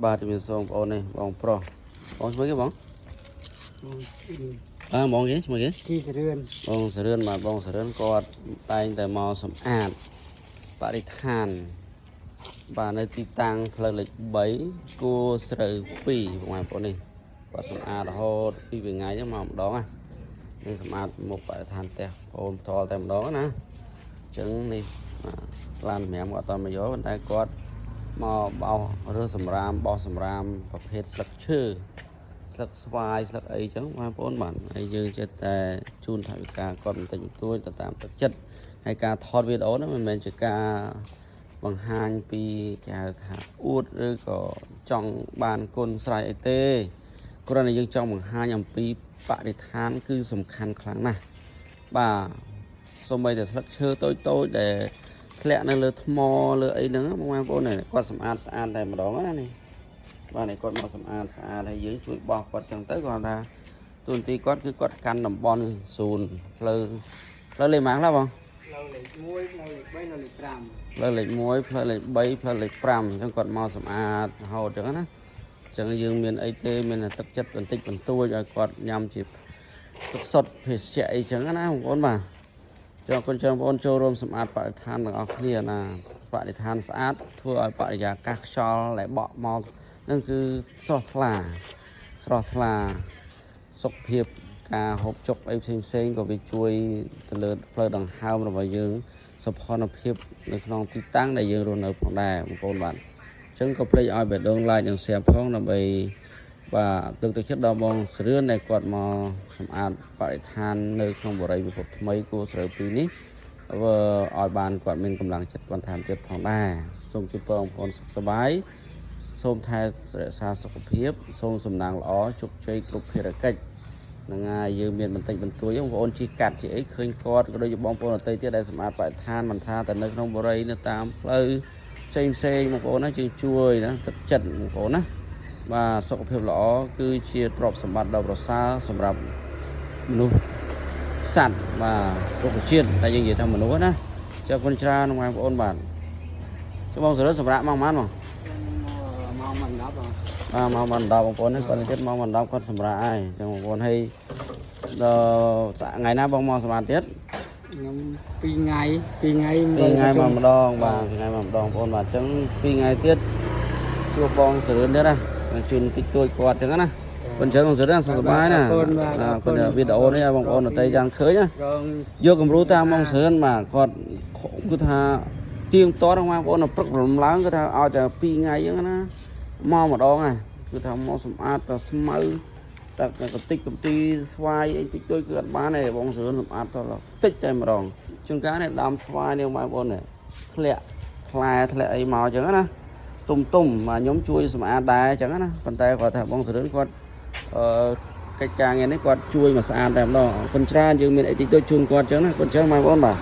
បាទជំរាបសួរបងប្អូននេះបងប្រុសបងឈ្មោះគេបងបងគេឈ្មោះគេទីសរឿនបងសរឿនបាទបងសរឿនគាត់តែងតែមកសម្អាតបរិស្ថានបាទនៅទីតាំងផ្លូវលេខ3គួរស្រូវ2បងប្អូននេះគាត់សម្អាតរហូតពីថ្ងៃហ្នឹងមកម្ដងណានេះសម្អាតមុខបរិស្ថានផ្ទះបងប្អូនផ្ទាល់តែម្ដងណាអញ្ចឹងនេះឡាន5គាត់អត់តមកយកប៉ុន្តែគាត់មកបោសរើសសម្រាមបោសសម្រាមប្រភេទស្លឹកឈើស្លឹកស្វាយស្លឹកអីចឹងបងប្អូនបាទហើយយើងចិត្តតែជូនថវិកាគាត់បន្តិចបន្តួចទៅតាមទឹកចិត្តហើយការថតវីដេអូហ្នឹងមិនមែនជាការបង្ហាញពីគេហៅថាអួតឬក៏ចង់បានគុណស្រ័យអីទេគ្រាន់តែយើងចង់បង្ហាញអំពីបរិស្ថានគឺសំខាន់ខ្លាំងណាស់បាទសូម្បីតែស្លឹកឈើតូចតូចដែលធ្លាក់នៅលើថ្មលើអីហ្នឹងបងប្អូនគាត់សម្អាតស្អាតតែម្ដងណានេះបាទនេះគាត់មកសម្អាតស្អាតហើយយើងជួយបោះគាត់ចឹងទៅគាត់ថាទូនទីគាត់គឺគាត់កាន់តំបន់0ផ្លូវលេខម៉ាំងខ្លះបងផ្លូវលេខ1ផ្លូវលេខ3ផ្លូវលេខ5ផ្លូវលេខ1ផ្លូវលេខ3ផ្លូវលេខ5អញ្ចឹងគាត់មកសម្អាតរហូតចឹងណាអញ្ចឹងយើងមានអីទេមានតែទឹកចិត្តបន្តិចបន្តួចឲ្យគាត់ញ៉ាំជាទឹកសុទ្ធភេសជ្ជៈអីចឹងណាបងប្អូនបាទចូលគុណបងប្អូនចូលរួមសម្អាតបរិស្ថានទាំងអស់គ្នាណាបរិស្ថានស្អាតធ្វើឲ្យបរិយាកាសខ្យល់ដែលបក់មកនឹងគឺស្រស់ថ្លាសុខភាពការហូបចុកអីផ្សេងក៏វាជួយទៅលើផ្លូវដង្ហើមរបស់យើងសុខភាពនៅក្នុងទីតាំងដែលយើងរស់នៅផងដែរបងប្អូនបាទអញ្ចឹងក៏ភ្លេចឲ្យបេះដូង like និង share ផងដើម្បីបាទលើកទឹកចិត្តដល់បងសរឿនដែលគាត់មកសម្អាតបរិស្ថាននៅក្នុងបរិយាពិភពថ្មីគួរស្រូវ2នេះឲ្យបានគាត់មានកម្លាំងចិត្តបន្ថែមទៀតផងដែរសូមជូនពរបងប្អូនសុខសប្បាយសូមថែរក្សាសុខភាពសូមសំណាងល្អជោគជ័យគ្រប់ភារកិច្ចនឹងហើយយើងមានបន្តិចបន្តួចបងប្អូនជិះកាត់ជាអីឃើញគាត់ក៏ដូចជាបងប្អូនអតីតទៀតដែលសម្អាតបរិស្ថានមិនថាតែនៅក្នុងបរិយានៅតាមផ្លូវផ្សេងបងប្អូនណាយើងជួយណាទឹកចិត្តបងប្អូនណាបាទសុខភាពល្អគឺជាទ្រព្យសម្បត្តិដ៏ប្រសើរសម្រាប់មនុស្សសត្វបាទរុក្ខជាតិតែយើងនិយាយថាមនុស្សណាចុះគុណច្រើនបងប្អូនបាទចុះបងសរុបសម្រាប់មកប៉ុន្មានបងមកមិន10បងមកមិន10បងប្អូននេះគាត់ទៀតមកមិន10គាត់សម្រាប់ហើយចឹងបងប្អូនហើយដល់ថ្ងៃណាបងមកសម្រាប់ទៀតខ្ញុំ2ថ្ងៃមកម្ដងបាទថ្ងៃមកម្ដងបងប្អូនបាទអញ្ចឹង2ថ្ងៃទៀតជួបបងសរឿនទៀតណាជូនតិចតួចគាត់ចឹងណាប៉ុន្តែបងសរឿនសុខសប្បាយណាគាត់វីដេអូនេះឲ្យបងប្អូនអតីយ៉ាងឃើញណាយកគំរូតាមបងសរឿនបាទគាត់គឺថាទៀងតរបងប្អូនព្រឹករំឡើងគឺថាឲ្យតែ2ថ្ងៃចឹងណាមកម្ដងណាគឺថាមកសម្អាតតែស្មៅតែកតិចកំទីស្វាយអីតិចតួចគឺអត់បានទេបងសរឿនសម្អាតតតិចតែម្ដងជួនកាលនេះដើមស្វាយនេះបងប្អូនធ្លាក់ផ្លែធ្លាក់អីមកចឹងណាទុំបាទខ្ញុំជួយសម្អាតដែរចឹងណាប៉ុន្តែគាត់ថាបងសរឿនគាត់កិច្ចការងារនេះគាត់ជួយមកស្អាតតែម្ដងអរគុណច្រើនយើងមានអីតិចតួចជូនគាត់ចឹងណាគាត់ចឹងបងប្អូនបាទ